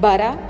12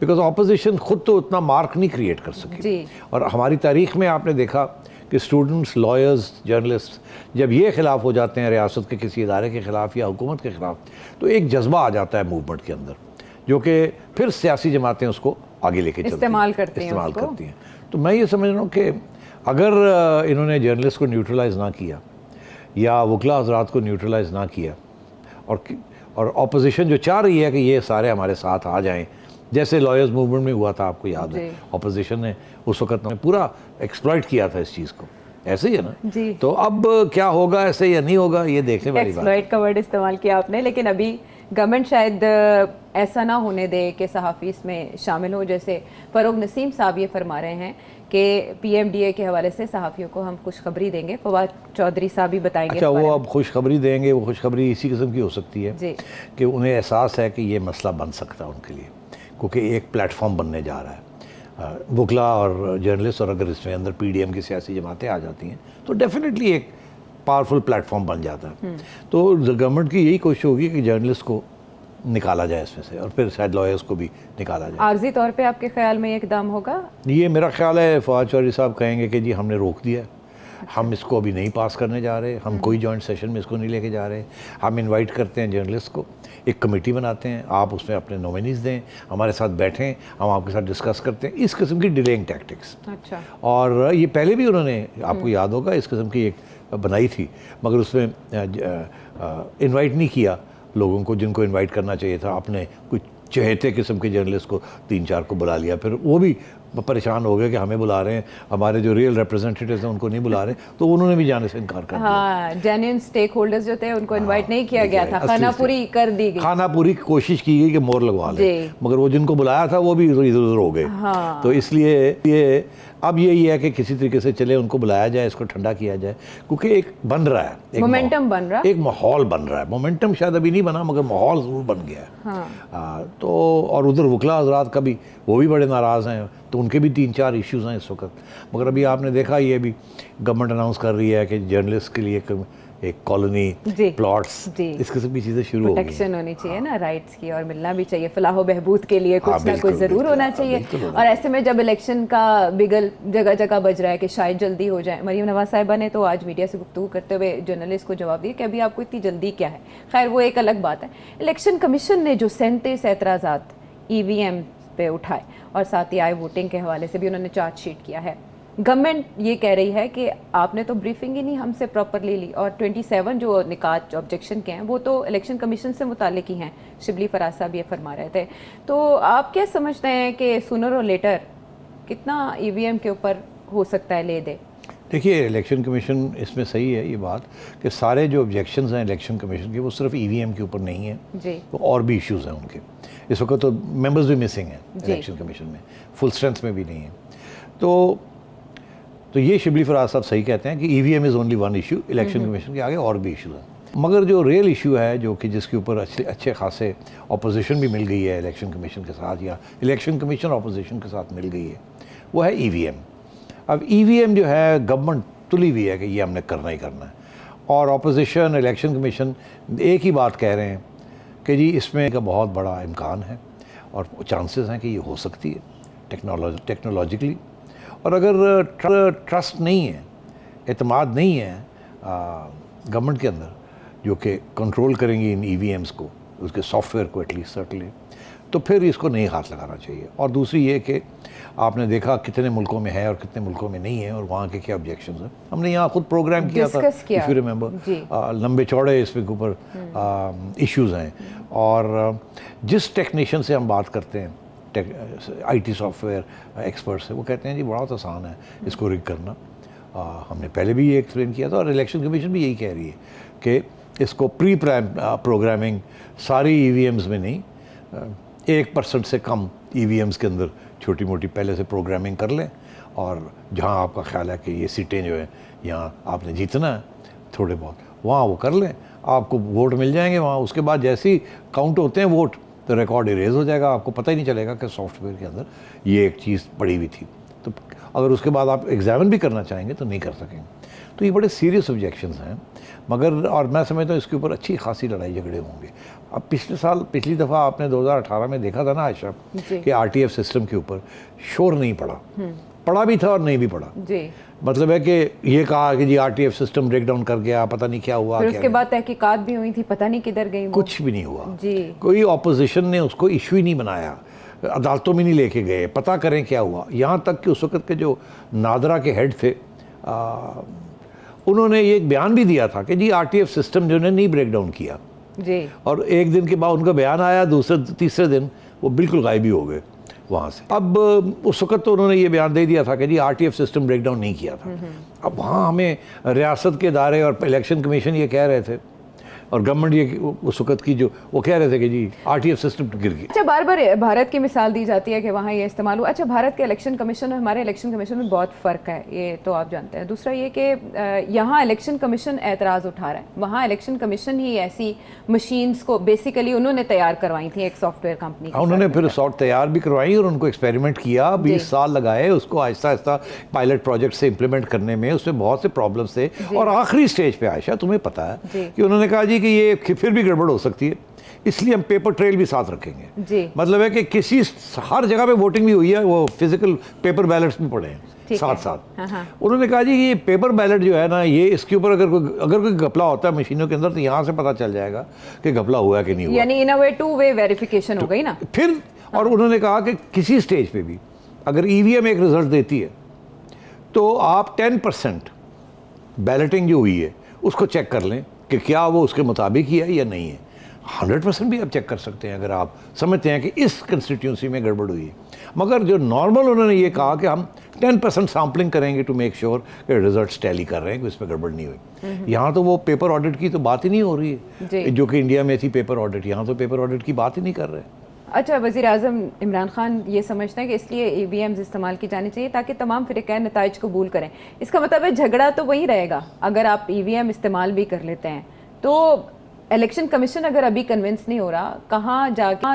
because opposition خود تو اتنا مارک نہیں کریٹ کر سکی جی. اور ہماری تاریخ میں آپ نے دیکھا کہ اسٹوڈنٹس، لائرز، جرنلسٹ جب یہ خلاف ہو جاتے ہیں ریاست کے کسی ادارے کے خلاف یا حکومت کے خلاف تو ایک جذبہ آ جاتا ہے موومنٹ کے اندر، جو کہ پھر سیاسی جماعتیں اس کو آگے لے کے استعمال کرتی ہیں. تو میں یہ سمجھ رہا ہوں کہ اگر انہوں نے جرنلسٹ کو نیوٹرلائز نہ کیا یا وکلا حضرات کو نیوٹرلائز نہ کیا اور اپوزیشن جو چاہ رہی ہے کہ یہ سارے ہمارے ساتھ آ جائیں، جیسے لائرز موومنٹ میں ہوا تھا، آپ کو یاد ہے اپوزیشن نے اس وقت پورا ایکسپلائٹ کیا تھا اس چیز کو، ایسے ہی ہے نا. تو اب کیا ہوگا ایسے یا نہیں ہوگا یہ دیکھنے والی بات. ایکسپلائٹ کا ورڈ استعمال کیا آپ نے، لیکن ابھی گورنمنٹ شاید ایسا نہ ہونے دے کہ صحافی اس میں شامل ہو. جیسے فروغ نسیم صاحب یہ فرما رہے ہیں کہ پی ایم ڈی اے کے حوالے سے صحافیوں کو ہم خوشخبری دیں گے. فواد چودھری صاحب بھی بتائیں گے. اچھا، وہ اب خوشخبری دیں گے، وہ خوشخبری اسی قسم کی ہو سکتی ہے کہ انہیں احساس ہے کہ یہ مسئلہ بن سکتا ہے ان کے لیے، کیونکہ ایک پلیٹ فارم بننے جا رہا ہے وکلا اور جرنلسٹ، اور اگر اس میں اندر پی ڈی ایم کی سیاسی جماعتیں آ جاتی ہیں تو ڈیفینیٹلی ایک پاورفل پلیٹ فارم بن جاتا ہے. تو گورنمنٹ کی یہی کوشش ہوگی کہ جرنلسٹ کو نکالا جائے اس میں سے، اور پھر شاید لائرز کو بھی نکالا جائے. عارضی طور پہ آپ کے خیال میں یہ اقدام ہوگا؟ یہ میرا خیال ہے فواد چودھری صاحب کہیں گے کہ جی ہم نے روک دیا، ہم اس کو ابھی نہیں پاس کرنے جا رہے، ہم کوئی جوائنٹ سیشن میں اس کو نہیں لے کے جا رہے، ہم انوائٹ کرتے ہیں جرنلسٹ کو، ایک کمیٹی بناتے ہیں، آپ اس میں اپنے نومینیز دیں، ہمارے ساتھ بیٹھیں، ہم آپ کے ساتھ ڈسکس کرتے ہیں. اس قسم کی ڈیلیئنگ ٹیکٹکس. اچھا. اور یہ پہلے بھی انہوں نے، آپ کو یاد ہوگا، اس قسم کی ایک بنائی تھی، مگر اس میں انوائٹ نہیں کیا لوگوں کو جن کو انوائٹ کرنا چاہیے تھا. اپنے کچھ چہیتے قسم کے جرنلسٹ کو 3-4 کو بلا لیا، پھر وہ بھی پریشان ہو گئے کہ ہمیں بلا رہے ہیں، ہمارے جو ریئل ریپرزینٹیٹیوز ہیں ان کو نہیں بلا رہے، تو انہوں نے بھی جانے سے انکار کر دیا. ہاں، جینوئن سٹیک ہولڈرز جو تھے ان کو انوائٹ نہیں کیا گیا تھا، خانہ پوری کر دی گئی، خانہ پوری کوشش کی گئی کہ مور لگوا لیں، مگر وہ جن کو بلایا تھا وہ بھی ادھر ادھر ہو گئے. تو اس لیے یہ اب یہی ہے کہ کسی طریقے سے چلے ان کو بلایا جائے، اس کو ٹھنڈا کیا جائے، کیونکہ ایک بن رہا ہے، مومنٹم بن رہا ہے، ایک ماحول بن رہا ہے. مومنٹم شاید ابھی نہیں بنا مگر ماحول ضرور بن گیا ہے. تو اور ادھر وکلا حضرات کا بھی، وہ بھی بڑے ناراض ہیں، تو ان کے بھی 3-4 ایشوز ہیں اس وقت. مگر ابھی آپ نے دیکھا یہ بھی گورنمنٹ اناؤنس کر رہی ہے کہ جرنلسٹ کے لیے ایک کالونی پلاٹس، اس قسم کی چیزیں شروع ہو گئی. پروٹیکشن ہونی چاہیے نا رائٹس کی، اور ملنا بھی چاہیے، فلاح و بہبود کے لیے کچھ نہ کچھ ضرور ہونا چاہیے. اور ایسے میں جب الیکشن کا بگل جگہ جگہ بج رہا ہے کہ شاید جلدی ہو جائے، مریم نواز صاحبہ نے تو آج میڈیا سے گفتگو کرتے ہوئے جرنلسٹ کو جواب دیا کہ ابھی آپ کو اتنی جلدی کیا ہے. خیر وہ ایک الگ بات ہے. الیکشن کمیشن نے جو 37 اعتراضات ای وی ایم پہ اٹھائے اور ساتھ ہی آئے ووٹنگ کے حوالے سے بھی انہوں نے چارج شیٹ کیا ہے. گورنمنٹ یہ کہہ رہی ہے کہ آپ نے تو بریفنگ ہی نہیں ہم سے پراپرلی لی، اور 27 جو نکات آبجیکشن کے ہیں وہ تو الیکشن کمیشن سے متعلق ہی ہیں. شبلی فراز صاحب یہ فرما رہے تھے. تو آپ کیا سمجھتے ہیں کہ سونر اور لیٹر کتنا ای وی ایم کے اوپر ہو سکتا ہے لے دے؟ دیکھیے الیکشن کمیشن اس میں صحیح ہے یہ بات کہ سارے جو آبجیکشنز ہیں الیکشن کمیشن کے وہ صرف ای وی ایم کے اوپر نہیں ہیں، اور بھی ایشوز ہیں ان کے. اس وقت تو ممبرز بھی مسنگ ہیں الیکشن کمیشن میں، فل اسٹرینتھ میں بھی نہیں ہیں. تو یہ شبلی فراز صاحب صحیح کہتے ہیں کہ E V M is only one issue, election commission کے آگے اور بھی ایشوز ہیں. مگر جو ریئل ایشو ہے جو کہ جس کے اوپر اچھے خاصے اپوزیشن بھی مل گئی ہے الیکشن کمیشن کے ساتھ، یا الیکشن کمیشن اپوزیشن کے ساتھ مل گئی ہے، وہ ہے ای وی ایم. اب ای وی ایم جو ہے گورنمنٹ تلی ہوئی ہے کہ یہ ہم نے کرنا ہی کرنا ہے، اور اپوزیشن الیکشن کمیشن ایک ہی بات کہہ رہے ہیں کہ جی اس میں کا بہت بڑا امکان ہے اور چانسز ہیں کہ یہ ہو سکتی ہے ٹیکنالوجیکلی. اور اگر ٹرسٹ نہیں ہے، اعتماد نہیں ہے گورنمنٹ کے اندر جو کہ کنٹرول کریں گی ان ای وی ایمز کو، اس کے سافٹ ویئر کو ایٹ لیسٹ سرٹنلی، تو پھر اس کو نہیں ہاتھ لگانا چاہیے. اور دوسری یہ کہ آپ نے دیکھا کتنے ملکوں میں ہے اور کتنے ملکوں میں نہیں ہے، اور وہاں کے کیا آبجیکشنز ہیں. ہم نے یہاں خود پروگرام کیا تھا اف یو ریممبر، لمبے چوڑے اس کے اوپر ایشوز ہیں. اور جس ٹیکنیشین سے ہم بات کرتے ہیں I T soft where expert سے، وہ کہتے ہیں جی بہت آسان ہے اس کو ریگ کرنا. ہم نے پہلے بھی یہ ایکسپلین کیا تھا، اور الیکشن کمیشن بھی یہی کہہ رہی ہے کہ اس کو پروگرامنگ ساری ای وی ایمز میں نہیں، 1% سے کم ای وی ایمز کے اندر چھوٹی موٹی پہلے سے پروگرامنگ کر لیں، اور جہاں آپ کا خیال ہے کہ یہ سیٹیں جو ہیں یہاں آپ نے جیتنا ہے تھوڑے بہت، وہاں وہ کر لیں، آپ کو ووٹ مل جائیں گے وہاں. اس کے بعد جیسے ہی کاؤنٹ ہوتے ہیں ووٹ تو ریکارڈ اریز ہو جائے گا، آپ کو پتہ ہی نہیں چلے گا کہ سافٹ ویئر کے اندر یہ ایک چیز پڑی ہوئی تھی. تو اگر اس کے بعد آپ ایگزامن بھی کرنا چاہیں گے تو نہیں کر سکیں گے. تو یہ بڑے سیریس آبجیکشنز ہیں، مگر اور میں سمجھتا ہوں اس کے اوپر اچھی خاصی لڑائی جھگڑے ہوں گے. اب پچھلی دفعہ آپ نے 2018 میں دیکھا تھا نا عائشہ کہ آر ٹی ایف سسٹم کے اوپر شور نہیں پڑا بھی تھا اور نہیں بھی پڑا. مطلب ہے کہ یہ کہا کہ G R T F system breakdown کر گیا، پتہ نہیں کیا ہوا، اس کے بعد تحقیقات بھی ہوئی تھی، پتہ نہیں کدھر گئی، کچھ بھی نہیں ہوا. کوئی اپوزیشن نے اس کو ایشو ہی نہیں بنایا، عدالتوں میں نہیں لے کے گئے پتہ کریں کیا ہوا. یہاں تک کہ اس وقت کے جو نادرا کے ہیڈ تھے انہوں نے یہ ایک بیان بھی دیا تھا کہ G R T F system جو نے نہیں بریک ڈاؤن کیا، اور ایک دن کے بعد ان کا بیان آیا، تیسرے دن وہ بالکل غائب ہی ہو گئے وہاں سے. اب اس وقت تو انہوں نے یہ بیان دے دیا تھا کہ G R T F system breakdown نہیں کیا تھا. اب وہاں ہمیں ریاست کے ادارے اور الیکشن کمیشن یہ کہہ رہے تھے، اور گورنمنٹ یہ اس وقت کی جو وہ کہہ رہے تھے کہ G R T F system گر گئی. اچھا، بار بار بھارت کی مثال دی جاتی ہے کہ وہاں یہ استعمال ہوا. اچھا، بھارت کے الیکشن کمیشن اور ہمارے الیکشن کمیشن میں بہت فرق ہے، یہ تو آپ جانتے ہیں. دوسرا یہ کہ یہاں الیکشن کمیشن اعتراض اٹھا رہا ہے، وہاں الیکشن کمیشن ہی ایسی مشینز کو بیسیکلی انہوں نے تیار کروائی تھیں ایک سافٹ ویئر کمپنی. انہوں نے پھر سافٹ تیار بھی کروائی اور ان کو ایکسپیریمنٹ کیا، 20 سال لگائے اس کو آہستہ آہستہ پائلٹ پروجیکٹ سے امپلیمنٹ کرنے میں. اس میں بہت سے پرابلمس تھے، اور آخری سٹیج پہ عائشہ تمہیں پتہ ہے کہ انہوں نے کہا جی کہ یہ پھر بھی گڑبڑ ہو سکتی ہے، اس لیے ہم پیپر ٹریل بھی ساتھ رکھیں گے. مطلب ہے کہ ہر جگہ پہ ووٹنگ بھی ہوئی ہے، وہ فزیکل پیپر بیلٹس بھی پڑے ہیں ساتھ. انہوں نے کہا جی یہ پیپر بیلٹ جو ہے نا، یہ اس کے اوپر اگر کوئی گھپلا ہوتا ہے مشینوں کے اندر تو یہاں سے پتہ چل جائے گا کہ گھپلا ہوا کہ نہیں ہوا، یعنی ان اے وے ٹو وے ویریفیکیشن ہو گئی نا پھر. اور انہوں نے کہا کہ کسی سٹیج پہ بھی اگر ای وی ایم ایک رزلٹ دیتی ہے تو آپ 10% بیلٹنگ جو ہوئی ہے اس کو چیک کر لیں کہ کیا وہ اس کے مطابق ہی ہے یا نہیں ہے. 100% بھی آپ چیک کر سکتے ہیں اگر آپ سمجھتے ہیں کہ اس کنسٹیٹیونسی میں گڑبڑ ہوئی ہے. مگر جو نارمل انہوں نے یہ کہا کہ ہم 10% سیمپلنگ کریں گے ٹو میک شیور کہ ریزلٹس ٹیلی کر رہے ہیں کہ اس میں گڑبڑ نہیں ہوئی. یہاں تو وہ پیپر آڈٹ کی تو بات ہی نہیں ہو رہی ہے جو کہ انڈیا میں تھی پیپر آڈٹ، یہاں تو پیپر آڈٹ کی بات ہی نہیں کر رہے. اچھا، وزیر اعظم عمران خان یہ سمجھتے ہیں کہ اس لیے ای وی ایمز استعمال کی جانی چاہیے تاکہ تمام فریقین نتائج قبول کریں. اس کا مطلب ہے جھگڑا تو وہی رہے گا اگر آپ ای وی ایم استعمال بھی کر لیتے ہیں. تو الیکشن کمیشن اگر ابھی کنونس نہیں ہو رہا، کہاں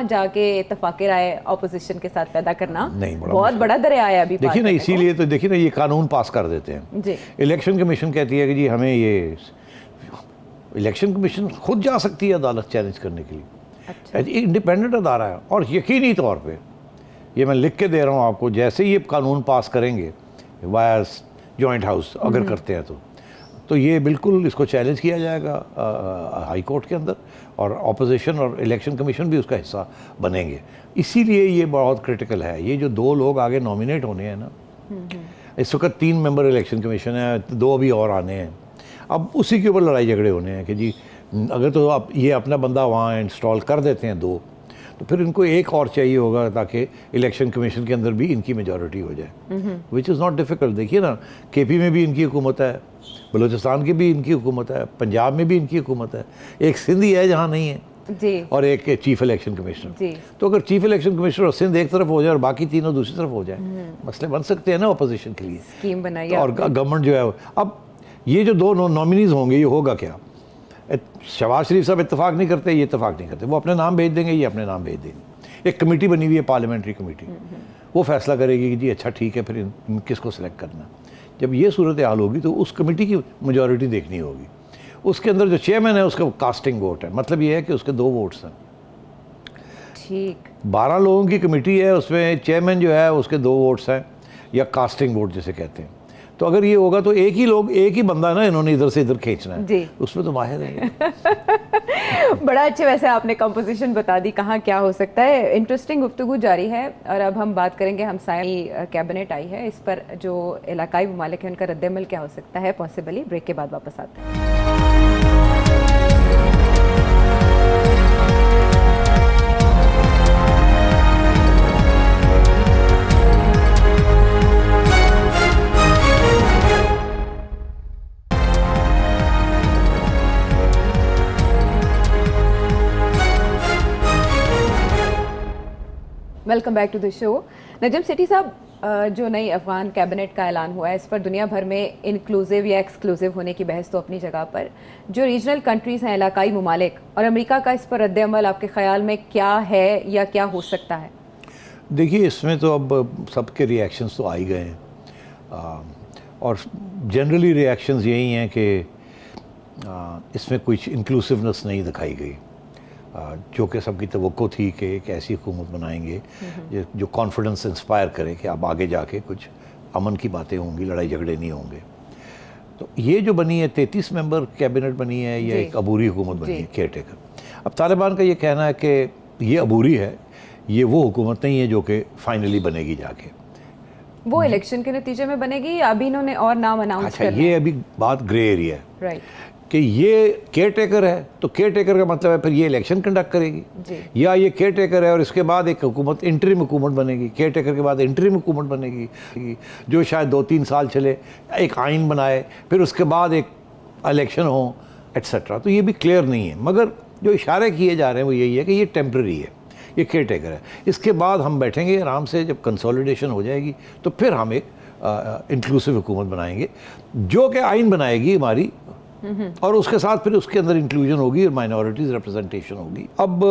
جا کے اتفاق رائے اپوزیشن کے ساتھ پیدا کرنا بہت بڑا دریا ہے ابھی. دیکھیے نا، اسی لیے تو دیکھیے نا یہ قانون پاس کر دیتے ہیں. الیکشن کمیشن کہتی ہے کہ جی ہمیں یہ الیکشن کمیشن خود جا سکتی ہے عدالت چیلنج کرنے کے لیے. انڈیپینڈنٹ ادارہ ہے، اور یقینی طور پہ یہ میں لکھ کے دے رہا ہوں آپ کو، جیسے یہ قانون پاس کریں گے وایا جوائنٹ ہاؤس اگر کرتے ہیں تو یہ بالکل اس کو چیلنج کیا جائے گا ہائی کورٹ کے اندر، اور اپوزیشن اور الیکشن کمیشن بھی اس کا حصہ بنیں گے. اسی لیے یہ بہت کرٹیکل ہے. یہ جو 2 لوگ آگے نامینیٹ ہونے ہیں نا، اس وقت 3 ممبر الیکشن کمیشن ہے، 2 ابھی اور آنے ہیں. اب اسی کے اوپر لڑائی جھگڑے ہونے ہیں کہ جی اگر تو اب یہ اپنا بندہ وہاں انسٹال کر دیتے ہیں 2، تو پھر ان کو ایک اور چاہیے ہوگا تاکہ الیکشن کمیشن کے اندر بھی ان کی میجورٹی ہو جائے، وچ از ناٹ ڈیفیکلٹ. دیکھیے نا، کے پی میں بھی ان کی حکومت ہے، بلوچستان کی بھی ان کی حکومت ہے، پنجاب میں بھی ان کی حکومت ہے، ایک سندھ ہی ہے جہاں نہیں ہے، اور ایک چیف الیکشن کمشنر. تو اگر چیف الیکشن کمشنر اور سندھ ایک طرف ہو جائے اور باقی تینوں دوسری طرف ہو جائیں، مسئلے بن سکتے ہیں نا اپوزیشن کے لیے. اسکیم بنائی اور گورنمنٹ جو ہے، اب یہ جو 2 نامینیز ہوں گے، یہ ہوگا کیا؟ شہباز شریف صاحب اتفاق نہیں کرتے، یہ اتفاق نہیں کرتے، وہ اپنے نام بھیج دیں گے، یہ اپنے نام بھیج دیں گے. ایک کمیٹی بنی ہوئی ہے، پارلیمنٹری کمیٹی، وہ فیصلہ کرے گی کہ جی اچھا ٹھیک ہے پھر کس کو سلیکٹ کرنا. جب یہ صورتحال ہوگی تو اس کمیٹی کی میجورٹی دیکھنی ہوگی. اس کے اندر جو چیئرمین ہے اس کا کاسٹنگ ووٹ ہے، مطلب یہ ہے کہ اس کے 2 ووٹس ہیں. ٹھیک، 12 لوگوں کی کمیٹی ہے، اس میں چیئرمین جو ہے اس کے 2 ووٹس ہیں، یا کاسٹنگ ووٹ جسے کہتے ہیں. تو اگر یہ ہوگا تو ایک ہی بندہ نا انہوں نے ادھر سے ادھر کھینچنا ہے، اس میں تو ماہر ہے. بڑا اچھے ویسے آپ نے کمپوزیشن بتا دی کہاں کیا ہو سکتا ہے. انٹرسٹنگ گفتگو جاری ہے، اور اب ہم بات کریں گے ہمسائیں کیبنٹ آئی ہے، اس پر جو علاقائی ممالک ہیں ان کا رد عمل کیا ہو سکتا ہے پاسبلی. بریک کے بعد واپس آتے ہیں. ویلکم بیک ٹو دی شو. نجم سیٹھی صاحب، جو نئی افغان کیبنٹ کا اعلان ہوا ہے اس پر دنیا بھر میں انکلوزیو یا ایکسکلوزیو ہونے کی بحث تو اپنی جگہ پر، جو ریجنل کنٹریز ہیں، علاقائی ممالک اور امریکہ کا اس پر رد عمل آپ کے خیال میں کیا ہے یا کیا ہو سکتا ہے؟ دیکھیے اس میں تو اب سب کے ریئیکشنز تو آ ہی گئے ہیں. اور جنرلی ریئیکشنز یہی ہیں کہ اس میں کچھ انکلوسیونیس نہیں دکھائی گئی، جو کہ سب کی توقع تھی کہ ایک ایسی حکومت بنائیں گے جو کانفیڈنس انسپائر کرے کہ اب آگے جا کے کچھ امن کی باتیں ہوں گی، لڑائی جھگڑے نہیں ہوں گے. تو یہ جو بنی ہے 33 ممبر کیبنٹ بنی ہے، یہ ایک عبوری حکومت بنی ہے، کیئر ٹیکر. اب طالبان کا یہ کہنا ہے کہ یہ عبوری ہے، یہ وہ حکومت نہیں ہے جو کہ فائنلی بنے گی جا کے. وہ الیکشن کے نتیجے میں بنے گی یا ابھی انہوں نے اور نام اناؤنس اچھا کرنا ہے؟ یہ ابھی بات گرے ایریا ہے رائٹ کہ یہ کیئر ٹیکر ہے، تو کیئر ٹیکر کا مطلب ہے پھر یہ الیکشن کنڈکٹ کرے گی، یا یہ کیئر ٹیکر ہے اور اس کے بعد ایک حکومت انٹرم حکومت بنے گی، کیئر ٹیکر کے بعد انٹرم حکومت بنے گی جو شاید 2-3 سال چلے، ایک آئین بنائے، پھر اس کے بعد ایک الیکشن ہوں ایٹسیٹرا. تو یہ بھی کلیئر نہیں ہے، مگر جو اشارے کیے جا رہے ہیں وہ یہی ہے کہ یہ ٹیمپرری ہے، یہ کیئر ٹیکر ہے. اس کے بعد ہم بیٹھیں گے آرام سے، جب کنسولیڈیشن ہو جائے گی تو پھر ہم ایک انکلوسیو حکومت بنائیں گے جو کہ آئین بنائے گی ہماری، اور اس کے ساتھ پھر اس کے اندر انکلوژن ہوگی اور مائنورٹیز ریپرزنٹیشن ہوگی. اب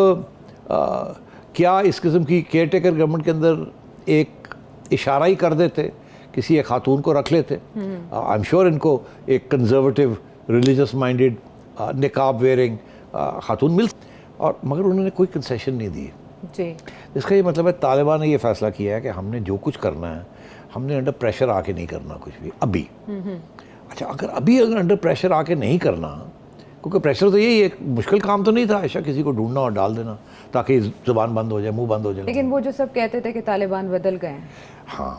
کیا اس قسم کی کیئر ٹیکر گورنمنٹ کے اندر ایک اشارہ ہی کر دیتے، کسی ایک خاتون کو رکھ لیتے؟ آئی ایم شیور ان کو ایک کنزرویٹو ریلیجس مائنڈیڈ نقاب ویئرنگ خاتون مل، اور مگر انہوں نے کوئی کنسیشن نہیں دی. جی اس کا یہ مطلب ہے طالبان نے یہ فیصلہ کیا ہے کہ ہم نے جو کچھ کرنا ہے ہم نے انڈر پریشر آ کے نہیں کرنا کچھ بھی ابھی. اچھا اگر انڈر پریشر آ کے نہیں کرنا، کیونکہ پریشر تو یہی ایک مشکل کام تو نہیں تھا ایسا کسی کو ڈھونڈنا اور ڈال دینا تاکہ زبان بند ہو جائے، منہ بند ہو جائے. لیکن وہ جو سب کہتے تھے کہ طالبان بدل گئے ہیں. ہاں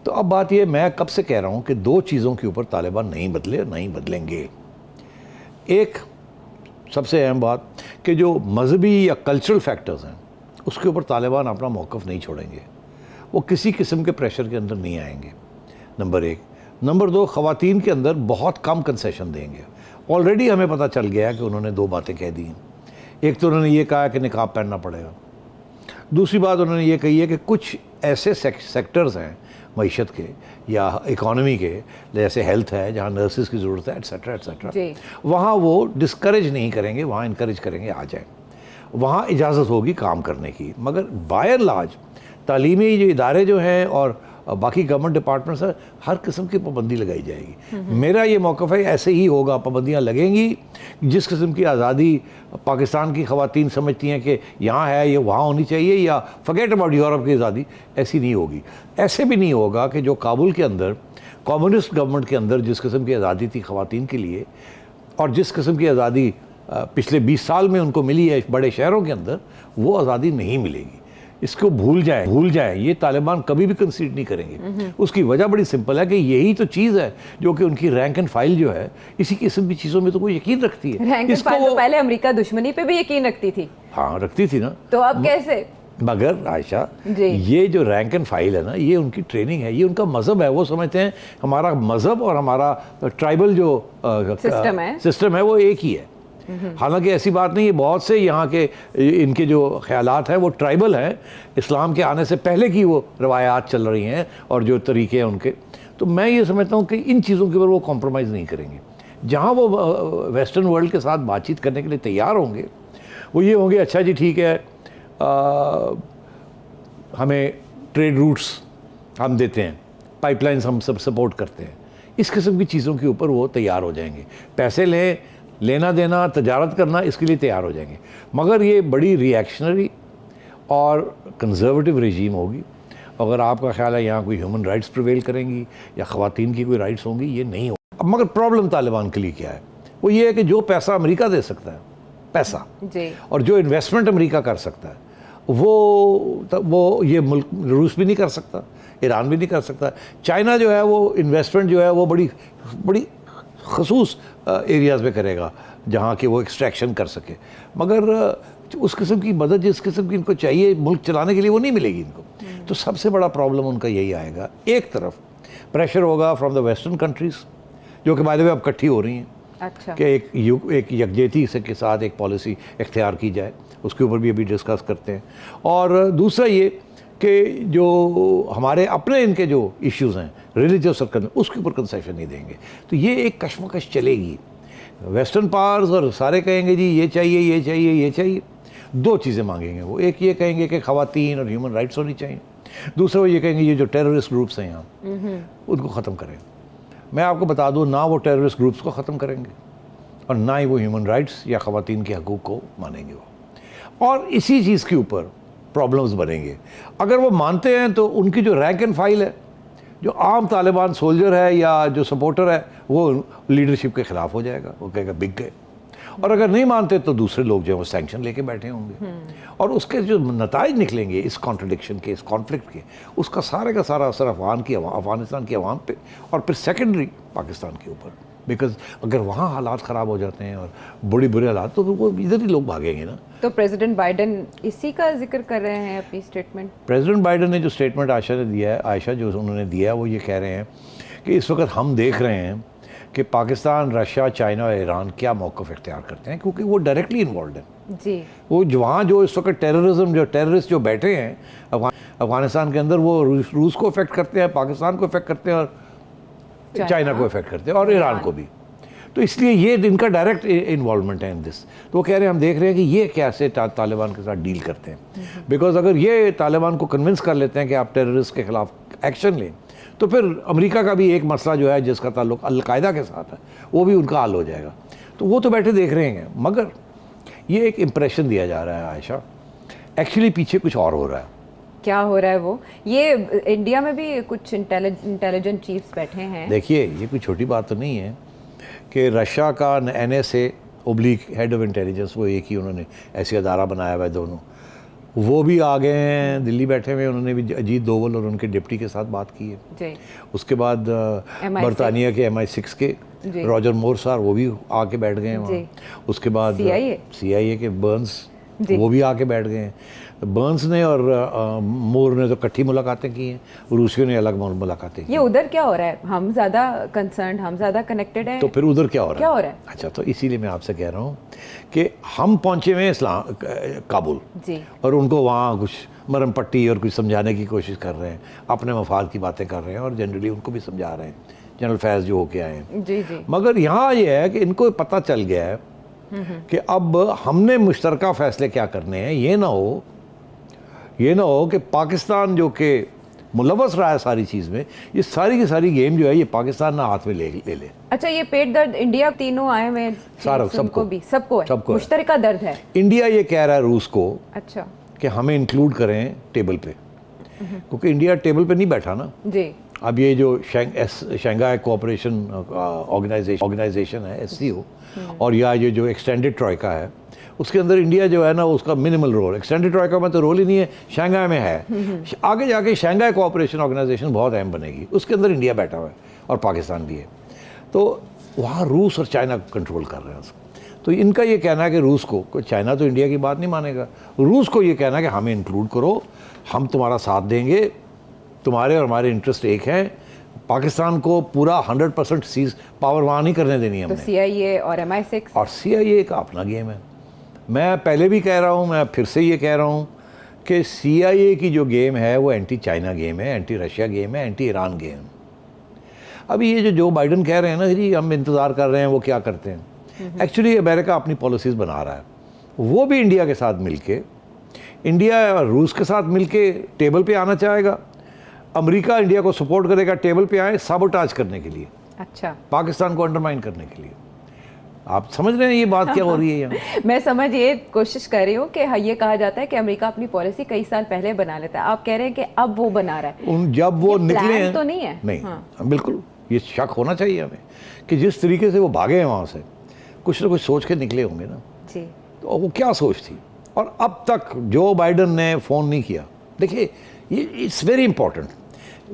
تو اب بات یہ، میں کب سے کہہ رہا ہوں کہ 2 چیزوں کے اوپر طالبان نہیں بدلے اور نہیں بدلیں گے. ایک سب سے اہم بات کہ جو مذہبی یا کلچرل فیکٹرز ہیں اس کے اوپر طالبان اپنا موقف نہیں چھوڑیں گے، وہ کسی قسم کے پریشر کے اندر نہیں آئیں گے، نمبر 1. نمبر 2، خواتین کے اندر بہت کم کنسیشن دیں گے. آلریڈی ہمیں پتہ چل گیا ہے کہ انہوں نے 2 باتیں کہہ دی ہیں. ایک تو انہوں نے یہ کہا کہ نقاب پہننا پڑے گا، دوسری بات انہوں نے یہ کہی ہے کہ کچھ ایسے سیکٹرز ہیں معیشت کے یا اکانومی کے، جیسے ہیلتھ ہے جہاں نرسز کی ضرورت ہے ایٹسیٹرا ایٹسیٹرا، وہاں وہ ڈسکریج نہیں کریں گے، وہاں انکریج کریں گے آ جائیں، وہاں اجازت ہوگی کام کرنے کی. مگر بائی اینڈ لارج تعلیمی جو ادارے جو ہیں اور باقی گورنمنٹ ڈپارٹمنٹس ہیں ہر قسم کی پابندی لگائی جائے گی. میرا یہ موقف ہے ایسے ہی ہوگا، پابندیاں لگیں گی. جس قسم کی آزادی پاکستان کی خواتین سمجھتی ہیں کہ یہاں ہے یہ وہاں ہونی چاہیے، یا فارگیٹ اباؤٹ یورپ کی آزادی، ایسی نہیں ہوگی. ایسے بھی نہیں ہوگا کہ جو کابل کے اندر کمیونسٹ گورنمنٹ کے اندر جس قسم کی آزادی تھی خواتین کے لیے، اور جس قسم کی آزادی پچھلے 20 سال میں ان کو ملی ہے بڑے شہروں کے اندر، وہ آزادی نہیں ملے گی. اس کو بھول جائیں، یہ طالبان کبھی بھی کنسیڈ نہیں کریں گے. اس کی وجہ بڑی سمپل ہے کہ یہی تو چیز ہے جو کہ ان کی رینک اینڈ فائل جو ہے اسی قسم کی چیزوں میں تو کوئی یقین رکھتی ہے. رینک اینڈ فائل تو پہلے امریکہ دشمنی پہ بھی یقین رکھتی تھی. ہاں رکھتی تھی نا، تو اب کیسے؟ مگر عائشہ یہ جو رینک اینڈ فائل ہے نا، یہ ان کی ٹریننگ ہے، یہ ان کا مذہب ہے. وہ سمجھتے ہیں ہمارا مذہب اور ہمارا ٹرائبل جو سسٹم ہے وہ ایک ہی ہے. حالانکہ ایسی بات نہیں ہے، بہت سے یہاں کے ان کے جو خیالات ہیں وہ ٹرائبل ہیں، اسلام کے آنے سے پہلے کی وہ روایات چل رہی ہیں اور جو طریقے ہیں ان کے. تو میں یہ سمجھتا ہوں کہ ان چیزوں کے اوپر وہ کمپرومائز نہیں کریں گے. جہاں وہ ویسٹرن ورلڈ کے ساتھ بات چیت کرنے کے لیے تیار ہوں گے وہ یہ ہوں گے، اچھا جی ٹھیک ہے ہمیں ٹریڈ روٹس ہم دیتے ہیں، پائپ لائنز ہم سب سپورٹ کرتے ہیں. اس قسم کی چیزوں کے اوپر وہ تیار ہو جائیں گے. پیسے لینا دینا تجارت کرنا اس کے لیے تیار ہو جائیں گے. مگر یہ بڑی ری ایکشنری اور کنزرویٹو رجیم ہوگی. اگر آپ کا خیال ہے یہاں کوئی ہیومن رائٹس پریویل کریں گی یا خواتین کی کوئی رائٹس ہوں گی، یہ نہیں ہوگا. اب مگر پرابلم طالبان کے لیے کیا ہے؟ وہ یہ ہے کہ جو پیسہ امریکہ دے سکتا ہے پیسہ، اور جو انویسٹمنٹ امریکہ کر سکتا ہے وہ یہ ملک روس بھی نہیں کر سکتا، ایران بھی نہیں کر سکتا. چائنا جو ہے وہ انویسٹمنٹ جو ہے وہ بڑی خصوص ایریاز میں کرے گا جہاں کہ وہ ایکسٹریکشن کر سکے. مگر اس قسم کی مدد جس قسم کی ان کو چاہیے ملک چلانے کے لیے وہ نہیں ملے گی ان کو. تو سب سے بڑا پرابلم ان کا یہی آئے گا. ایک طرف پریشر ہوگا فرام دا ویسٹرن کنٹریز جو کہ بائی دی وے اب اکٹھی ہو رہی ہیں کہ ایک یکجہتی کے ساتھ ایک پالیسی اختیار کی جائے. اس کے اوپر بھی ابھی ڈسکس کرتے ہیں. اور دوسرا یہ کہ جو ہمارے اپنے ان کے جو ایشوز ہیں ریلیجیس اور اس کے اوپر کنسیشن نہیں دیں گے. تو یہ ایک کشمکش چلے گی. ویسٹرن پاورز اور سارے کہیں گے جی یہ چاہیے یہ چاہیے یہ چاہیے. 2 چیزیں مانگیں گے وہ. ایک یہ کہیں گے کہ خواتین اور ہیومن رائٹس ہونی چاہیے. دوسرا وہ یہ کہیں گے یہ جو ٹیررسٹ گروپس ہیں یہاں ان کو ختم کریں. میں آپ کو بتا دوں، نہ وہ ٹیررسٹ گروپس کو ختم کریں گے اور نہ ہی وہ ہیومن رائٹس یا خواتین کے حقوق کو مانیں گے وہ، اور اسی چیز کے اوپر پرابلمز بنیں گے۔ اگر وہ مانتے ہیں تو ان کی جو رینک اینڈ فائل ہے، جو عام طالبان سولجر ہے یا جو سپورٹر ہے، وہ لیڈرشپ کے خلاف ہو جائے گا، وہ کہے گا بک گئے۔ اور اگر نہیں مانتے تو دوسرے لوگ جو ہیں وہ سینکشن لے کے بیٹھے ہوں گے، اور اس کے جو نتائج نکلیں گے اس کانٹرڈکشن کے، اس کانفلکٹ کے، اس کا سارا اثر افغانستان کی عوام پہ اور پھر سیکنڈری پاکستان کے اوپر، بیکاز اگر وہاں حالات خراب ہو جاتے ہیں اور برے حالات، تو وہ ادھر ہی لوگ بھاگیں گے نا۔ تو پریزیڈنٹ بائیڈن اسی کا ذکر کر رہے ہیں اپنی اسٹیٹمنٹ؟ پریزیڈنٹ بائیڈن نے جو اسٹیٹمنٹ عائشہ جو انہوں نے دیا ہے، وہ یہ کہہ رہے ہیں کہ اس وقت ہم دیکھ رہے ہیں کہ پاکستان، رشیا، چائنا اور ایران کیا موقف اختیار کرتے ہیں، کیونکہ وہ ڈائریکٹلی انوالوڈ ہیں۔ جی، وہ وہاں جو اس وقت ٹیررسٹ جو بیٹھے ہیں افغانستان کے اندر، وہ روس کو افیکٹ کرتے ہیں، پاکستان کو افیکٹ کرتے ہیں، اور چائنا کو افیکٹ کرتے ہیں، اور ایران کو بھی۔ تو اس لیے یہ ان کا ڈائریکٹ انوالومنٹ ہے ان دس۔ تو وہ کہہ رہے ہیں ہم دیکھ رہے ہیں کہ یہ کیسے طالبان کے ساتھ ڈیل کرتے ہیں، بیکاز اگر یہ طالبان کو کنونس کر لیتے ہیں کہ آپ ٹیررسٹ کے خلاف ایکشن لیں، تو پھر امریکہ کا بھی ایک مسئلہ جو ہے جس کا تعلق القاعدہ کے ساتھ ہے، وہ بھی ان کا حل ہو جائے گا۔ تو وہ تو بیٹھے دیکھ رہے ہیں، مگر یہ ایک امپریشن دیا جا رہا ہے عائشہ، ایکچولی پیچھے کچھ اور ہو رہا ہے۔ کیا ہو رہا ہے وہ؟ یہ انڈیا میں بھی کچھ انٹیلیجنٹ چیفز بیٹھے ہیں۔ دیکھیے یہ کوئی چھوٹی بات تو نہیں ہے کہ رشیا کا NSA اوبلیک ہیڈ آف انٹیلیجنس، وہ ایک ہی انہوں نے ایسی ادارہ بنایا ہوا ہے دونوں، وہ بھی آ گئے ہیں، دلی بیٹھے ہوئے، انہوں نے بھی اجیت دوول اور ان کے ڈپٹی کے ساتھ بات کی ہے۔ جی، اس کے بعد برطانیہ کے MI6 کے راجر مور صاحب، وہ بھی آ کے بیٹھ گئے ہیں وہاں۔ اس کے بعد CIA کے برنس، وہ بھی آ کے بیٹھ گئے ہیں۔ برنس نے اور مور نے تو اکٹھی ملاقاتیں کی ہیں، روسیوں نے الگ ملاقاتیں کی۔ یہ ادھر کیا ہو رہا ہے؟ ہم زیادہ کنسرنڈ، ہم زیادہ کنیکٹڈ ہیں، تو پھر ادھر کیا ہو رہا ہے؟ اچھا، تو اسی لیے میں آپ سے کہہ رہا ہوں کہ ہم پہنچے ہوئے ہیں کابل، جی، اور ان کو وہاں کچھ مرم پٹی اور کچھ سمجھانے کی کوشش کر رہے ہیں، اپنے مفاد کی باتیں کر رہے ہیں، اور جنرلی ان کو بھی سمجھا رہے ہیں، جنرل فیض جو ہو کے آئے ہیں۔ جی جی، مگر یہاں یہ ہے کہ ان کو پتہ چل گیا ہے کہ اب ہم نے مشترکہ فیصلے کیا کرنے ہیں۔ یہ نہ ہو کہ پاکستان جو کہ ملوث رہا ہے ساری چیز میں، یہ ساری کی ساری گیم جو ہے یہ پاکستان نہ ہاتھ میں لے لے۔ اچھا، یہ پیٹ درد انڈیا تینوں آئے ہوئے سب کو ہے، مشترکہ درد ہے۔ انڈیا یہ کہہ رہا ہے روس کو اچھا کہ ہمیں انکلوڈ کریں ٹیبل پہ، کیونکہ انڈیا ٹیبل پہ نہیں بیٹھا نا۔ جی، اب یہ جو شنگھائی کوآپریشن آرگنائزیشن ہے SCO، اور یا یہ جو ایکسٹینڈڈ ٹرائکا ہے، اس کے اندر انڈیا جو ہے نا اس کا منیمل رول، ایکسٹینڈڈ ٹرائکا میں تو رول ہی نہیں ہے، شنگھائی میں ہے۔ آگے جا کے شنگھائی کوآپریشن آرگنائزیشن بہت اہم بنے گی، اس کے اندر انڈیا بیٹھا ہوا ہے اور پاکستان بھی ہے۔ تو وہاں روس اور چائنا کنٹرول کر رہے ہیں اس کو۔ تو ان کا یہ کہنا ہے کہ روس کو، چائنا تو انڈیا کی بات نہیں مانے گا، روس کو یہ کہنا ہے کہ ہمیں انکلوڈ کرو، ہم تمہارا ساتھ دیں گے، تمہارے اور ہمارے انٹرسٹ ایک ہیں، پاکستان کو پورا 100% سیز پاور وہاں نہیں کرنے دینی ہم نے۔ CIA اور MI6 اور CIA کا اپنا گیم ہے۔ میں پہلے بھی کہہ رہا ہوں، میں پھر سے یہ کہہ رہا ہوں کہ CIA کی جو گیم ہے وہ اینٹی چائنا گیم ہے، اینٹی رشیا گیم ہے، اینٹی ایران گیم۔ ابھی یہ جو بائیڈن کہہ رہے ہیں نا جی ہم انتظار کر رہے ہیں وہ کیا کرتے ہیں، ایکچولی امریکہ اپنی پالیسیز بنا رہا ہے، وہ بھی انڈیا کے ساتھ مل کے، انڈیا اور روس کے ساتھ مل کے ٹیبل پہ آنا چاہے گا، امریکہ انڈیا کو سپورٹ کرے گا ٹیبل پہ آئے سابوٹاج کرنے کے لیے، اچھا، پاکستان کو انڈرمائن کرنے کے لیے۔ آپ سمجھ رہے ہیں یہ بات کیا ہو رہی ہے یہاں؟ میں سمجھ یہ کوشش کر رہی ہوں کہ یہ کہا جاتا ہے کہ امریکہ اپنی پالیسی کئی سال پہلے بنا لیتا ہے، آپ کہہ رہے ہیں کہ اب وہ بنا رہا ہے، جب وہ نکلے ہیں تو نہیں ہے؟ نہیں، بالکل یہ شک ہونا چاہیے ہمیں کہ جس طریقے سے وہ بھاگے ہیں وہاں سے، کچھ نہ کچھ سوچ کے نکلے ہوں گے نا۔ جی، تو وہ کیا سوچ تھی؟ اور اب تک جو بائیڈن نے فون نہیں کیا۔ دیکھیے یہ اٹس ویری امپورٹنٹ،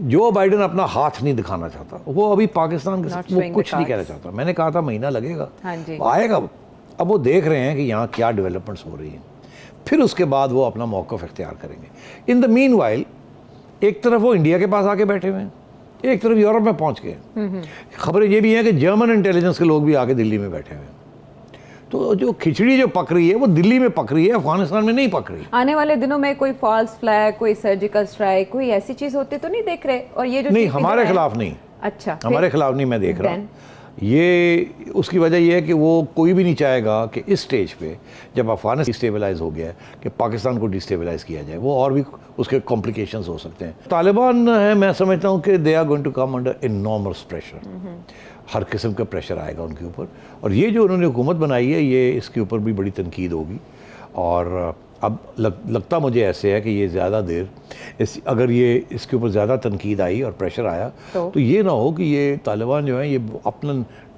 جو بائیڈن اپنا ہاتھ نہیں دکھانا چاہتا، وہ ابھی پاکستان کے ساتھ وہ کچھ نہیں کہنا چاہتا۔ میں نے کہا تھا مہینہ لگے گا، آئے گا۔ اب وہ دیکھ رہے ہیں کہ یہاں کیا ڈیولپمنٹس ہو رہی ہیں، پھر اس کے بعد وہ اپنا موقف اختیار کریں گے۔ ان دا مین وائل ایک طرف وہ انڈیا کے پاس آ کے بیٹھے ہوئے ہیں، ایک طرف یورپ میں پہنچ گئے۔ خبریں یہ بھی ہیں کہ جرمن انٹیلیجنس کے لوگ بھی آ کے دلی میں بیٹھے ہوئے ہیں۔ تو جو کھچڑی جو پک رہی ہے وہ دلی میں پک رہی ہے، افغانستان میں نہیں پک رہی۔ آنے والے دنوں میں کوئی فالس فلیگ، کوئی سرجیکل اسٹرائک، کوئی ایسی چیز ہوتی تو نہیں دیکھ رہے؟ اور یہ جو نہیں، ہمارے خلاف نہیں، اچھا، ہمارے خلاف نہیں میں دیکھ رہا ہوں۔ یہ اس کی وجہ یہ ہے کہ وہ کوئی بھی نہیں چاہے گا کہ اس سٹیج پہ جب افغانستان ڈسٹیبلائز ہو گیا ہے کہ پاکستان کو ڈسٹیبلائز کیا جائے. وہ اور بھی اس کے کمپلیکیشنز ہو سکتے ہیں. طالبان ہیں میں سمجھتا ہوں کہ they are going to come under enormous pressure. ہر قسم کا پریشر آئے گا ان کے اوپر, اور یہ جو انہوں نے حکومت بنائی ہے یہ اس کے اوپر بھی بڑی تنقید ہوگی. اور اب لگتا مجھے ایسے ہے کہ یہ زیادہ دیر اگر یہ اس کے اوپر زیادہ تنقید آئی اور پریشر آیا تو یہ نہ ہو کہ یہ طالبان جو ہیں یہ اپنا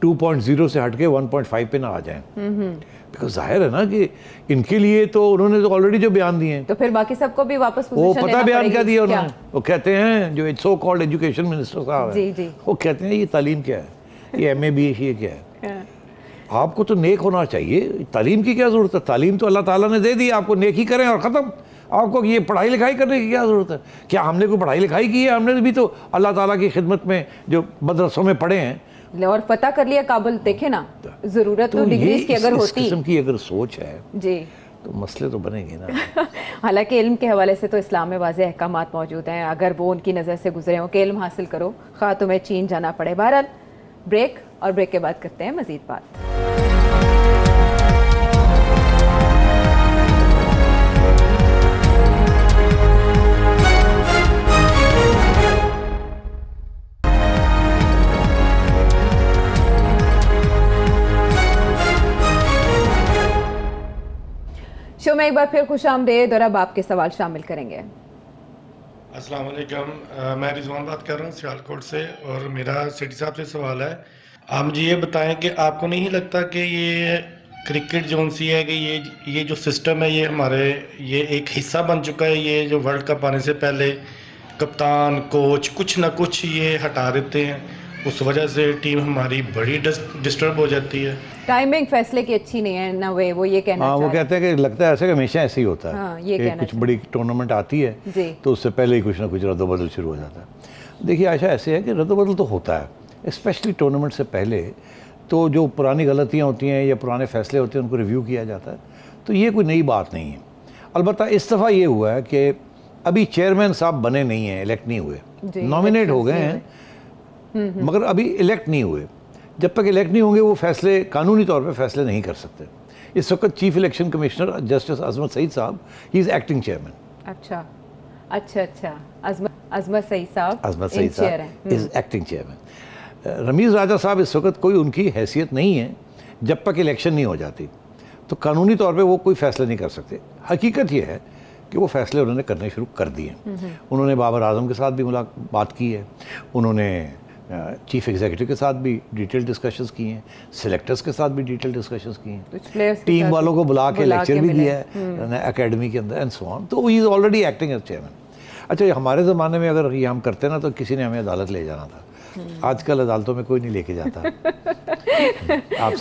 2.0 سے ہٹ کے 1.5 پہ نہ آ جائیں. بیکاز ظاہر ہے نا کہ ان کے لیے تو انہوں نے تو آلریڈی جو بیان دیے ہیں, تو پھر باقی سب کو بھی واپس وہ پتہ بیان کیا دیا انہوں نے. وہ کہتے ہیں جو سو کالڈ ایجوکیشن منسٹر صاحب ہیں وہ کہتے ہیں یہ تعلیم کیا ہے, یہ ایم اے بی یہ کیا ہے. آپ کو تو نیک ہونا چاہیے, تعلیم کی کیا ضرورت ہے؟ تعلیم تو اللہ تعالیٰ نے دے دی, آپ کو نیکی کریں اور ختم. آپ کو یہ پڑھائی لکھائی کرنے کی کیا ضرورت ہے؟ کیا ہم نے کوئی پڑھائی لکھائی کی ہے؟ ہم نے بھی تو اللہ تعالیٰ کی خدمت میں جو مدرسوں میں پڑھے ہیں اور پتہ کر لیا کابل. دیکھیں نا ضرورت تو ڈگریز کی اگر ہوتی, اس قسم کی اگر سوچ ہے جی تو مسئلے تو بنیں گے نا. حالانکہ علم کے حوالے سے تو اسلام میں واضح احکامات موجود ہیں, اگر وہ ان کی نظر سے گزرے ہوں کہ علم حاصل کرو خواہ تمہیں چین جانا پڑے. بہرحال بریک, اور بریک کے بعد کرتے ہیں مزید بات. شو میں ایک بار پھر خوش آمدید, اور اب آپ کے سوال شامل کریں گے. السلام علیکم, میں رضوان بات کر رہا ہوں سیالکوٹ سے, اور میرا سٹی صاحب سے سوال ہے. آپ مجھے یہ بتائیں کہ آپ کو نہیں لگتا کہ یہ کرکٹ جو سی ہے کہ یہ جو سسٹم ہے یہ ہمارے یہ ایک حصہ بن چکا ہے. یہ جو ورلڈ کپ آنے سے پہلے کپتان کوچ کچھ نہ کچھ یہ ہٹا دیتے ہیں, اس وجہ سے ٹیم ہماری بڑی ڈسٹرب ہو جاتی ہے. ٹائمنگ فیصلے کی اچھی نہیں ہے نا, وہ یہ کہنا ہاں, وہ کہتے ہیں کہ لگتا ہے ایسے کہ ہمیشہ ایسے ہی ہوتا ہے کہ کچھ بڑی ٹورنامنٹ آتی ہے تو اس سے پہلے ہی کچھ نہ کچھ رد و بدل شروع ہو جاتا ہے. دیکھیے عائشہ, ایسے ہے کہ رد و بدل تو ہوتا ہے اسپیشلی ٹورنامنٹ سے پہلے. تو جو پرانی غلطیاں ہوتی ہیں یا پرانے فیصلے ہوتے ہیں ان کو ریویو کیا جاتا ہے, تو یہ کوئی نئی بات نہیں ہے. البتہ اس دفعہ یہ ہوا ہے کہ ابھی چیئرمین صاحب بنے نہیں ہیں, الیکٹ نہیں ہوئے, نامینیٹ ہو گئے ہیں مگر ابھی الیکٹ نہیں ہوئے. جب تک الیکٹ نہیں ہوں گے وہ فیصلے قانونی طور پہ فیصلے نہیں کر سکتے. اس وقت چیف الیکشن کمشنر جسٹس عظمت سعید صاحب, ہی از ایکٹنگ چیئرمین. اچھا اچھا اچھا, عظمت سعید صاحب از ایکٹنگ چیئرمین. رمیز راجہ صاحب اس وقت کوئی ان کی حیثیت نہیں ہے جب تک الیکشن نہیں ہو جاتی, تو قانونی طور پہ وہ کوئی فیصلے نہیں کر سکتے. حقیقت یہ ہے کہ وہ فیصلے انہوں نے کرنے شروع کر دیے. انہوں نے بابر اعظم کے ساتھ بھی بات کی ہے, انہوں نے چیف ایگزیکٹو کے ساتھ بھی ڈیٹیل ڈسکشنز کی ہیں, سلیکٹرز کے ساتھ بھی ڈیٹیل ڈسکشنز کی ہیں, ٹیم والوں کو بلا کے لیکچر بھی دیا ہے اکیڈمی کے اندر اینڈ سو آن. تو he is already acting as chairman. اچھا, ہمارے زمانے میں اگر یہ ہم کرتے نا تو کسی نے ہمیں عدالت لے جانا تھا. آج کل عدالتوں میں کوئی نہیں لے کے جاتا.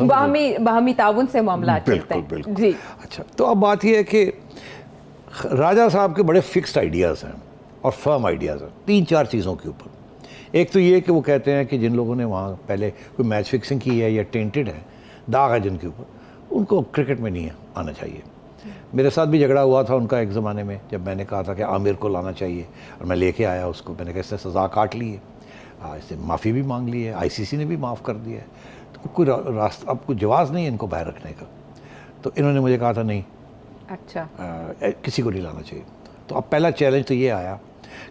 باہمی تعاون سے معاملات چلتے ہیں. بالکل جی. اچھا, تو اب بات یہ ہے کہ راجہ صاحب کے بڑے فکسڈ آئیڈیاز ہیں اور فرم آئیڈیاز ہیں 3-4 چیزوں کے اوپر. ایک تو یہ کہ وہ کہتے ہیں کہ جن لوگوں نے وہاں پہلے کوئی میچ فکسنگ کی ہے یا ٹینٹڈ ہے, داغ ہے جن کے اوپر, ان کو کرکٹ میں نہیں آنا چاہیے. میرے ساتھ بھی جھگڑا ہوا تھا ان کا ایک زمانے میں, جب میں نے کہا تھا کہ عامر کو لانا چاہیے, اور میں لے کے آیا اس کو. میں نے کہا اس نے سزا کاٹ لی ہے, اس سے معافی بھی مانگ لی ہے, ICC نے بھی معاف کر دیا ہے, تو کوئی راستہ اب کوئی جواز نہیں ہے ان کو باہر رکھنے کا. تو انہوں نے مجھے کہا تھا نہیں, اچھا کسی کو نہیں لانا چاہیے. تو اب پہلا چیلنج تو یہ آیا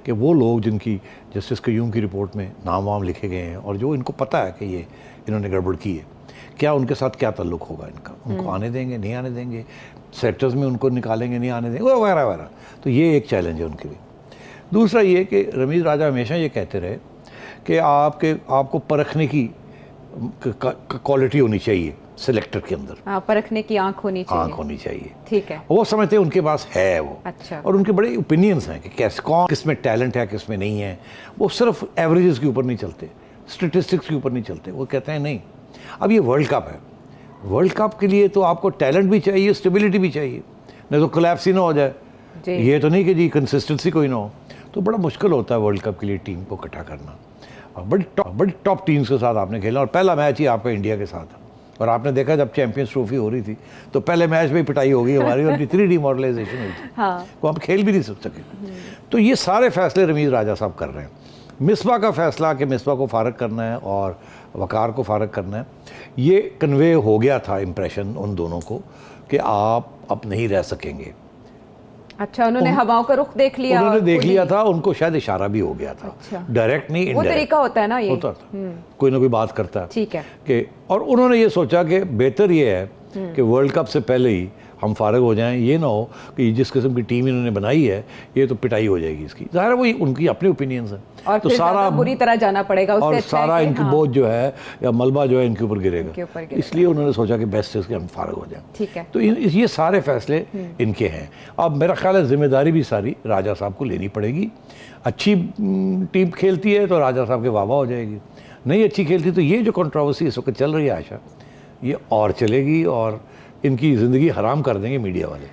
کہ وہ لوگ جن کی جسٹس قیوم کی رپورٹ میں نام وام لکھے گئے ہیں اور جو ان کو پتہ ہے کہ یہ انہوں نے گڑبڑ کی ہے, کیا ان کے ساتھ کیا تعلق ہوگا ان کا, ان کو آنے دیں گے نہیں آنے دیں گے, سیکٹرز میں ان کو نکالیں گے نہیں آنے دیں گے, وغیرہ وغیرہ. تو یہ ایک چیلنج ہے ان کے بھی. دوسرا یہ کہ رمیز راجہ ہمیشہ یہ کہتے رہے کہ آپ کو پرکھنے کی کوالٹی ہونی چاہیے سلیکٹر کے اندر, پرکھنے کی آنکھ ہونی چاہیے. ٹھیک ہے, وہ سمجھتے ہیں ان کے پاس ہے وہ. اچھا, اور ان کے بڑے اوپینینس ہیں کہ کون کس میں ٹیلنٹ ہے کس میں نہیں ہے. وہ صرف ایوریجز کے اوپر نہیں چلتے, اسٹیٹسٹکس کے اوپر نہیں چلتے. وہ کہتے ہیں نہیں, اب یہ ورلڈ کپ ہے, ورلڈ کپ کے لیے تو آپ کو ٹیلنٹ بھی چاہیے, اسٹیبلٹی بھی چاہیے, نہیں تو کلیپس ہی نہ ہو جائے. یہ تو نہیں کہ جی کنسسٹنسی کوئی نہ ہو. تو بڑا مشکل ہوتا ہے ورلڈ کپ کے لیے ٹیم کو اکٹھا کرنا. اور بڑی ٹاپ ٹیمز کے ساتھ آپ نے کھیلا, اور پہلا میچ ہی آپ کا انڈیا کے ساتھ. اور آپ نے دیکھا جب چیمپئنز ٹرافی ہو رہی تھی تو پہلے میچ میں پٹائی ہو گئی ہماری, اور اتنی ڈیمورلائزیشن ہوئی تھی, وہ ہم کھیل بھی نہیں سکتے. تو یہ سارے فیصلے رمیز راجہ صاحب کر رہے ہیں. مصباح کا فیصلہ کہ مصباح کو فارغ کرنا ہے اور وقار کو فارغ کرنا ہے، یہ کنوے ہو گیا تھا امپریشن ان دونوں کو کہ آپ اب نہیں رہ سکیں گے. اچھا انہوں نے ہواؤں کا رخ دیکھ لیا، انہوں نے دیکھ لیا تھا، ان کو شاید اشارہ بھی ہو گیا تھا، ڈائریکٹ نہیں، وہ طریقہ ہوتا ہے نا، یہ ہوتا تھا، کوئی نہ کوئی بات کرتا ہے. ٹھیک ہے. کہ اور انہوں نے یہ سوچا کہ بہتر یہ ہے کہ ورلڈ کپ سے پہلے ہی ہم فارغ ہو جائیں، یہ نہ ہو کہ جس قسم کی ٹیم انہوں نے بنائی ہے یہ تو پٹائی ہو جائے گی اس کی. ظاہر ہے وہی ان کی اپنی اوپینینز ہیں، اور تو پھر سارا بری طرح جانا پڑے گا، اور سارا ان کی بوجھ جو ہے یا ملبہ جو ہے ان کے اوپر گرے گا، اس لیے انہوں نے سوچا کہ بیسٹ ہے کہ ہم فارغ ہو جائیں. ٹھیک ہے. تو یہ سارے فیصلے ان کے ہیں. اب میرا خیال ہے ذمہ داری بھی ساری راجہ صاحب کو لینی پڑے گی. اچھی ٹیم کھیلتی ہے تو راجہ صاحب کے واہ ہو جائے گی، نہیں اچھی کھیلتی تو یہ جو کنٹروورسی اس وقت چل رہی ہے عائشہ، یہ اور چلے گی اور ان کی زندگی حرام کر دیں گے میڈیا والے.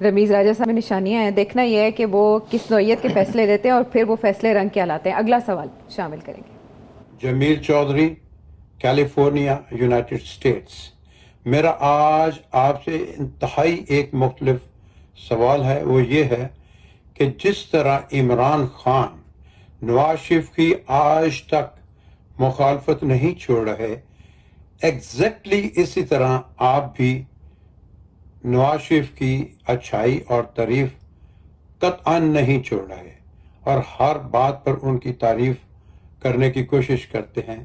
رمیز راجہ صاحب میں نشانیاں ہیں، دیکھنا یہ ہے کہ وہ کس نوعیت کے فیصلے لیتے ہیں اور پھر وہ فیصلے رنگ کیا لاتے ہیں. اگلا سوال شامل کریں گے. جمیل چودھری، کیلیفورنیا، یونائٹڈ اسٹیٹس. میرا آج آپ سے انتہائی ایک مختلف سوال ہے، وہ یہ ہے کہ جس طرح عمران خان نواز شریف کی آج تک مخالفت نہیں چھوڑ رہے، ایگزیکٹلی اسی طرح آپ بھی نواز شریف کی اچھائی اور تعریف قطعاً نہیں چھوڑ رہے اور ہر بات پر ان کی تعریف کرنے کی کوشش کرتے ہیں.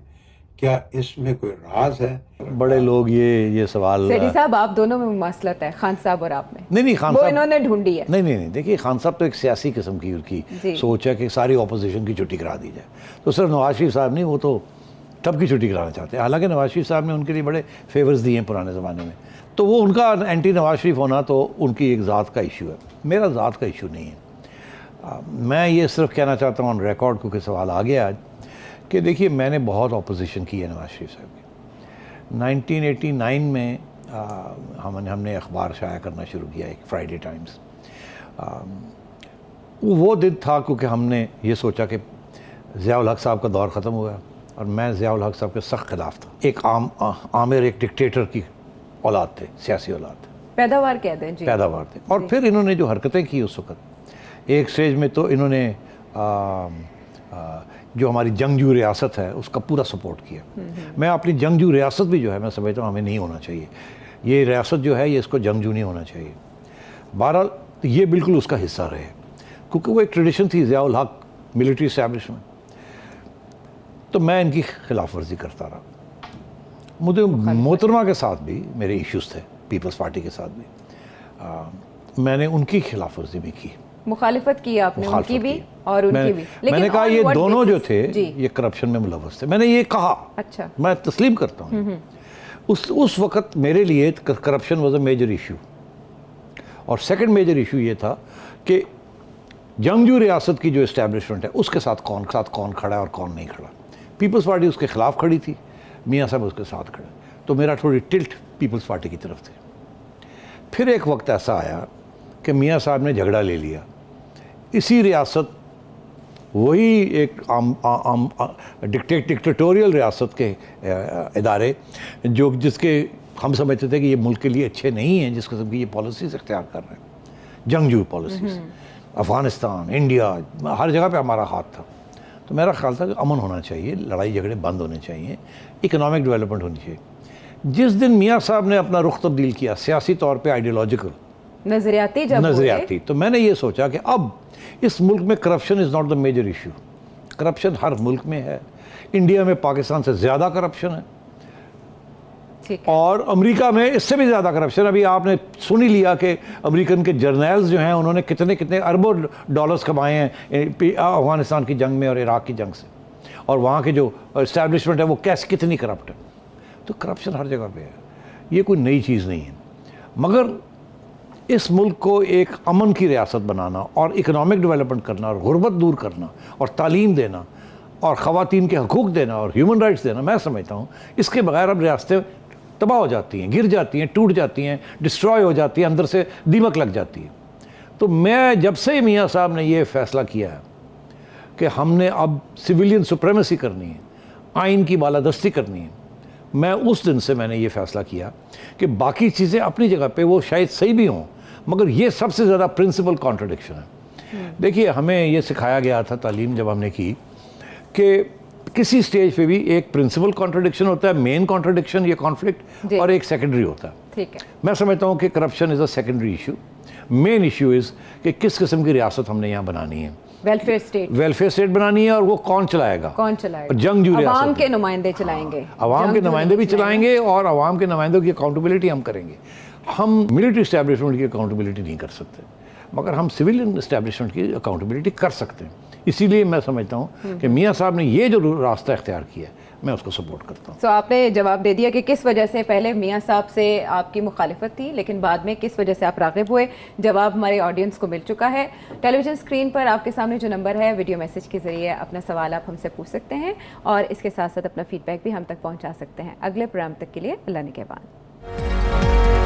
کیا اس میں کوئی راز ہے؟ بڑے لوگ یہ سوال سیٹھی صاحب آپ دونوں میں مماثلت ہے، خان صاحب اور آپ میں. نہیں خان وہ صاحب انہوں نے ڈھونڈی ہے. نہیں دیکھیے خان صاحب تو ایک سیاسی قسم کی ان کی سوچ ہے کہ ساری اپوزیشن کی چھٹی کرا دی جائے. تو صرف نواز شریف صاحب نہیں، وہ تو سب کی چھٹی کرانا چاہتے ہیں. حالانکہ نواز شریف صاحب نے ان کے لیے بڑے فیورز دیے ہیں پرانے زمانے میں، تو وہ ان کا اینٹی نواز شریف ہونا تو ان کی ایک ذات کا ایشو ہے، میرا ذات کا ایشو نہیں ہے. میں یہ صرف کہنا چاہتا ہوں آن ریکارڈ، کیونکہ سوال آ گیا آج، کہ دیکھیے میں نے بہت اپوزیشن کی ہے نواز شریف صاحب کی. 1989 میں ہم نے اخبار شائع کرنا شروع کیا، ایک فرائیڈے ٹائمز. وہ دن تھا کیونکہ ہم نے یہ سوچا کہ ضیاء الحق صاحب کا دور ختم ہوا اور میں ضیاء الحق صاحب کے سخت خلاف تھا. ایک عامر ایک ڈکٹیٹر کی اولاد تھے، سیاسی اولاد تھے، پیداوار کہہ دیں جی، پیداوار تھے. اور پھر انہوں نے جو حرکتیں کی اس وقت، ایک سٹیج میں تو انہوں نے جو ہماری جنگجو ریاست ہے اس کا پورا سپورٹ کیا. میں اپنی جنگجو ریاست بھی جو ہے میں سمجھتا ہوں ہمیں نہیں ہونا چاہیے، یہ ریاست جو ہے یہ اس کو جنگجو نہیں ہونا چاہیے. بہرحال یہ بالکل اس کا حصہ رہے کیونکہ وہ ایک ٹریڈیشن تھی ضیاء الحق ملٹری اسٹیبلشمنٹ. تو میں ان کی خلاف ورزی کرتا رہا. مجھے محترمہ کے ساتھ بھی میرے ایشوز تھے، پیپلز پارٹی کے ساتھ بھی میں نے ان کی خلاف ورزی بھی کی، مخالفت کی آپ نے ان کی بھی اور ان کی بھی. میں نے کہا یہ دونوں جو تھے یہ کرپشن میں ملوث تھے. میں نے یہ کہا، اچھا میں تسلیم کرتا ہوں. اس وقت میرے لیے corruption was a major issue. اور سیکنڈ میجر ایشو یہ تھا کہ جنگجو ریاست کی جو اسٹیبلشمنٹ ہے اس کے ساتھ کون کھڑا ہے اور کون نہیں کھڑا. پیپلز پارٹی اس کے خلاف کھڑی تھی، میاں صاحب اس کے ساتھ کھڑے، تو میرا تھوڑی ٹلٹ پیپلز پارٹی کی طرف تھی. پھر ایک وقت ایسا آیا کہ میاں صاحب نے جھگڑا لے لیا. اسی ریاست، وہی ایک ڈکٹیٹوریل ریاست کے ادارے جس کے ہم سمجھتے تھے کہ یہ ملک کے لیے اچھے نہیں ہیں، جس قسم کی یہ پالیسیز اختیار کر رہے ہیں، جنگجو پالیسیز، افغانستان، انڈیا، ہر جگہ پہ ہمارا ہاتھ تھا. تو میرا خیال تھا کہ امن ہونا چاہیے، لڑائی جھگڑے بند ہونے چاہیے، اکنامک ڈیولپمنٹ ہونی چاہیے. جس دن میاں صاحب نے اپنا رخ تبدیل کیا سیاسی طور پہ، آئیڈیالوجیکل، نظریاتی، تو میں نے یہ سوچا کہ اب اس ملک میں corruption is not the major issue. Corruption ہر ملک میں ہے، انڈیا میں پاکستان سے زیادہ کرپشن ہے اور امریکہ میں اس سے بھی زیادہ کرپشن. ابھی آپ نے سن ہی لیا کہ امریکن کے جرنیلز جو ہیں انہوں نے کتنے اربوں ڈالرز کمائے ہیں افغانستان کی جنگ میں اور عراق کی جنگ سے، اور وہاں کے جو اسٹیبلشمنٹ ہے وہ کتنی کرپٹ ہے. تو کرپشن ہر جگہ پہ ہے، یہ کوئی نئی چیز نہیں ہے. مگر اس ملک کو ایک امن کی ریاست بنانا اور اکنامک ڈیولپمنٹ کرنا اور غربت دور کرنا اور تعلیم دینا اور خواتین کے حقوق دینا اور ہیومن رائٹس دینا، میں سمجھتا ہوں اس کے بغیر اب ریاستیں تباہ ہو جاتی ہیں، گر جاتی ہیں، ٹوٹ جاتی ہیں، ڈسٹرائے ہو جاتی ہیں، اندر سے دیمک لگ جاتی ہے. تو میں جب سے میاں صاحب نے یہ فیصلہ کیا ہے کہ ہم نے اب سویلین سپریمیسی کرنی ہے، آئین کی بالادستی کرنی ہے، میں اس دن سے میں نے یہ فیصلہ کیا کہ باقی چیزیں اپنی جگہ پہ وہ شاید صحیح بھی ہوں، مگر یہ سب سے زیادہ پرنسپل کانٹرڈکشن ہے. دیکھیے ہمیں یہ سکھایا گیا تھا تعلیم جب ہم نے کی کہ کسی اسٹیج پہ بھی ایک پرنسپل کانٹرڈکشن ہوتا ہے, مین کانٹرڈکشن یا کانفلکٹ, اور ایک سیکنڈری ہوتا ہے. ٹھیک ہے, میں سمجھتا ہوں کہ corruption is a secondary issue. Main issue is کہ کس قسم کی ریاست ہم نے یہاں بنانی ہے. ویلفیئر اسٹیٹ, ویلفیئر اسٹیٹ بنانی ہے, اور وہ کون چلائے گا, کون چلائے گا, جنگجو ریاست. عوام کے نمائندے چلائیں گے, عوام کے نمائندے بھی چلائیں گے, اور عوام کے نمائندوں کی اکاؤنٹیبلٹی ہم کریں گے. ہم ملٹری اسٹیبلشمنٹ کی اکاؤنٹیبلٹی نہیں کر سکتے, مگر ہم سویلین اسٹیبلشمنٹ کی اکاؤنٹیبلٹی کر سکتے ہیں. اسی لیے میں سمجھتا ہوں کہ میاں صاحب نے یہ جو راستہ اختیار کیا ہے, میں اس کو سپورٹ کرتا ہوں. تو آپ نے جواب دے دیا کہ کس وجہ سے پہلے میاں صاحب سے آپ کی مخالفت تھی, لیکن بعد میں کس وجہ سے آپ راغب ہوئے. جواب ہمارے آڈینس کو مل چکا ہے. ٹیلی ویژن اسکرین پر آپ کے سامنے جو نمبر ہے, ویڈیو میسیج کے ذریعے اپنا سوال آپ ہم سے پوچھ سکتے ہیں, اور اس کے ساتھ ساتھ اپنا فیڈ بیک بھی ہم تک پہنچا سکتے ہیں. اگلے پروگرام تک کے لیے اللہ نگہبان.